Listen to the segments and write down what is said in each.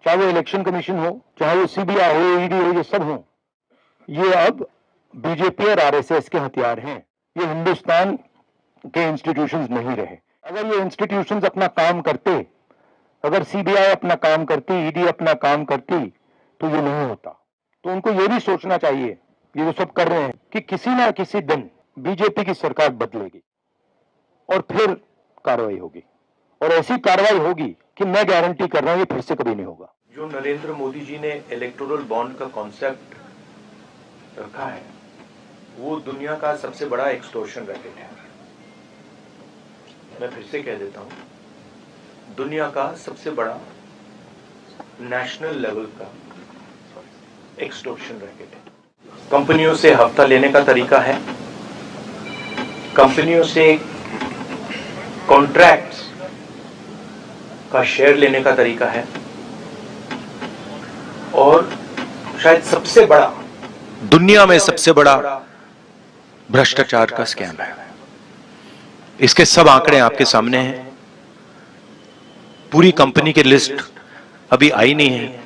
चाहे वो election commission हो, चाहे वो सीबीआई हो, ईडी हो, ये सब हो, ये अब बीजेपी और आरएसएस के हथियार हैं। ये हिंदुस्तान के इंस्टीट्यूशंस नहीं रहे। अगर ये इंस्टीट्यूशंस अपना काम करते, अगर सीबीआई अपना काम करती, ईडी अपना काम करती, तो ये नहीं होता। तो उनको ये भी सोचना चाहिए, ये जो सब कर रहे हैं, कि किसी ना किसी दिन बीजेपी की सरकार बदलेगी और फिर कार्रवाई होगी, और ऐसी कार्रवाई होगी कि मैं गारंटी कर रहा हूं ये फिर से कभी नहीं होगा। जो नरेंद्र मोदी जी ने इलेक्टोरल बॉन्ड का कॉन्सेप्ट रखा है, वो दुनिया का सबसे बड़ा एक्सटॉर्शन रैकेट है। मैं फिर से कह देता हूं, दुनिया का सबसे बड़ा नेशनल लेवल का एक्सटॉर्शन रैकेट है। कंपनियों से हफ्ता लेने का तरीका है, कंपनियों से कॉन्ट्रैक्ट्स का शेयर लेने का तरीका है, और शायद सबसे बड़ा, दुनिया में सबसे बड़ा भ्रष्टाचार का स्कैम है। इसके सब आंकड़े आपके सामने हैं। पूरी कंपनी की लिस्ट अभी आई नहीं है।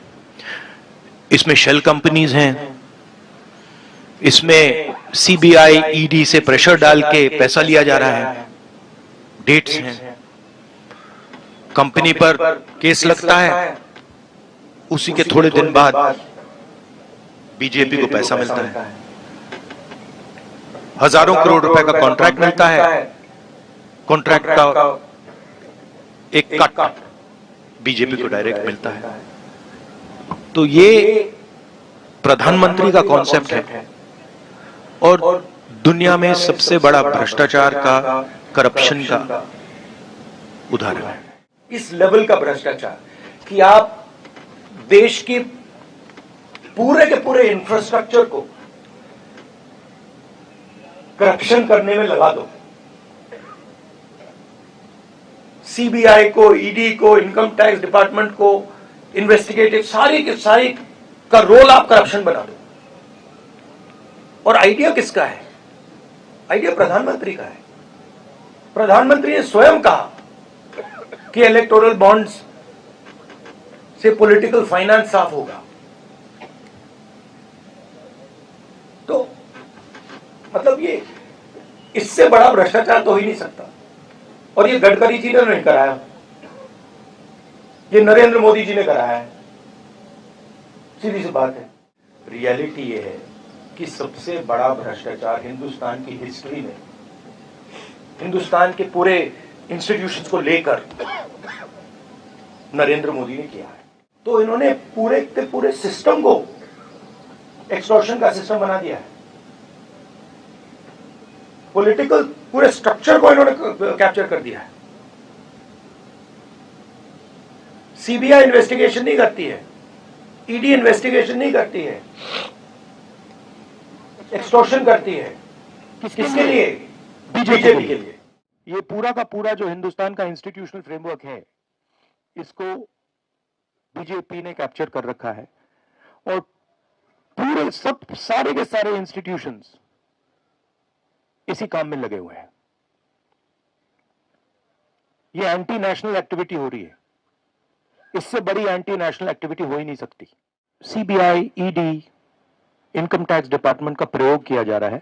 इसमें शेल कंपनीज हैं, इसमें सीबीआई ईडी से प्रेशर डाल के पैसा लिया जा रहा है, डेट्स हैं, कंपनी पर केस लगता है, उसी के थोड़े दिन बाद बीजेपी को पैसा मिलता है, हजारों करोड़ रुपए का कॉन्ट्रैक्ट मिलता है, कॉन्ट्रैक्ट का एक कट बीजेपी को डायरेक्ट मिलता है। तो ये प्रधानमंत्री का कॉन्सेप्ट है और दुनिया में सबसे बड़ा भ्रष्टाचार का, करप्शन का उदाहरण है। इस लेवल का भ्रष्टाचार कि आप देश की पूरे के पूरे इंफ्रास्ट्रक्चर को करप्शन करने में लगा दो। सीबीआई को, ईडी को, इनकम टैक्स डिपार्टमेंट को, इन्वेस्टिगेटिव सारी के सारी का रोल आप करप्शन बना दो। और आइडिया किसका है? आइडिया प्रधानमंत्री का है। प्रधानमंत्री ने स्वयं कहा कि इलेक्टोरल बॉन्ड्स से पॉलिटिकल फाइनेंस साफ होगा। तो मतलब ये इससे बड़ा भ्रष्टाचार तो हो ही नहीं सकता। और ये गडकरी जी ने नहीं कराया, ये नरेंद्र मोदी जी ने कराया है। सीधी सी बात है। रियलिटी ये है कि सबसे बड़ा भ्रष्टाचार हिंदुस्तान की हिस्ट्री में, हिंदुस्तान के पूरे इंस्टीट्यूशंस को लेकर नरेंद्र मोदी ने किया है। तो इन्होंने पूरे के पूरे सिस्टम को एक्सटॉर्शन का सिस्टम बना दिया है। पॉलिटिकल पूरे स्ट्रक्चर को इन्होंने कैप्चर कर दिया है। सीबीआई इन्वेस्टिगेशन नहीं करती है, ईडी इन्वेस्टिगेशन नहीं करती है, एक्सटॉर्शन करती है। किसके लिए? बीजेपी के लिए। ये पूरा का पूरा जो हिंदुस्तान का इंस्टीट्यूशनल फ्रेमवर्क है, इसको बीजेपी ने कैप्चर कर रखा है और पूरे सब सारे के सारे इंस्टीट्यूशंस इसी काम में लगे हुए हैं। ये एंटी नेशनल एक्टिविटी हो रही है। इससे बड़ी एंटी नेशनल एक्टिविटी हो ही नहीं सकती। CBI, ED, income tax department का प्रयोग किया जा रहा है,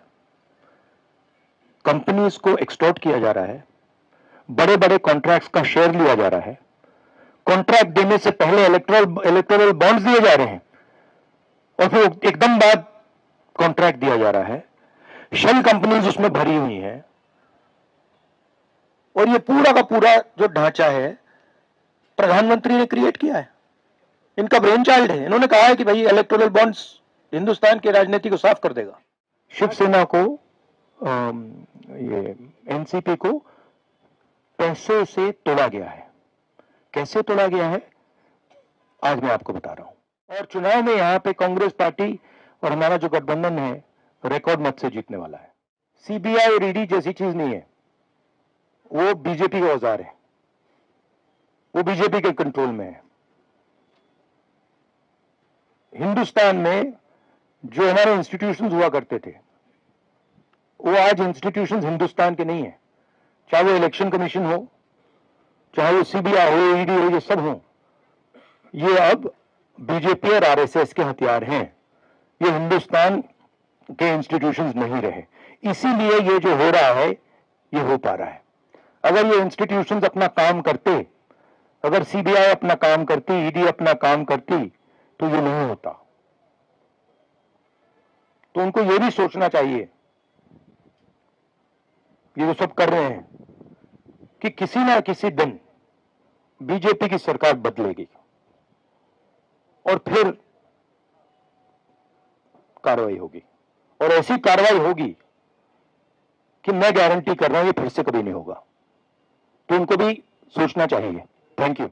कंपनीज को एक्सटॉर्ट किया जा रहा है, बड़े बड़े कॉन्ट्रैक्ट्स का शेयर लिया जा रहा है, कॉन्ट्रैक्ट देने से पहले इलेक्टोरल बॉन्ड्स दिए जा रहे हैं और फिर एकदम बाद कॉन्ट्रैक्ट दिया जा रहा है। शेल कंपनीज उसमें भरी हुई हैं और ये पूरा का पूरा जो ढांचा है प्रधानमंत्री ने क्रिएट किया है। इनका ब्रेन चाइल्ड है। इन्होंने कहा है कि भाई इलेक्टोरल बॉन्ड्स हिंदुस्तान की राजनीति को साफ कर देगा। शिवसेना को, ये एनसीपी को पैसों से तोड़ा गया है। कैसे तोड़ा गया है आज मैं आपको बता रहा हूं। और चुनाव में यहां पे कांग्रेस पार्टी और हमारा जो गठबंधन है रिकॉर्ड मत से जीतने वाला है। सीबीआई और ईडी जैसी चीज नहीं है, वो बीजेपी का औजार है, वो बीजेपी के कंट्रोल में है। हिंदुस्तान में जो हमारे इंस्टीट्यूशंस हुआ करते थे, वो आज इंस्टीट्यूशंस हिंदुस्तान के नहीं है। चाहे वो इलेक्शन कमीशन हो, चाहे वो सीबीआई हो, ईडी हो, ये सब हो, ये अब बीजेपी और आरएसएस के हथियार हैं, ये हिंदुस्तान के इंस्टीट्यूशंस नहीं रहे। इसीलिए ये जो हो रहा है ये हो पा रहा है। अगर ये इंस्टीट्यूशंस अपना काम करते, अगर सीबीआई अपना काम करती, ईडी अपना काम करती, तो ये नहीं होता। तो उनको ये भी सोचना चाहिए, ये जो सब कर रहे हैं, कि किसी ना किसी दिन बीजेपी की सरकार बदलेगी और फिर कार्रवाई होगी, और ऐसी कार्रवाई होगी कि मैं गारंटी कर रहा हूं ये फिर से कभी नहीं होगा। तो उनको भी सोचना चाहिए। Thank you.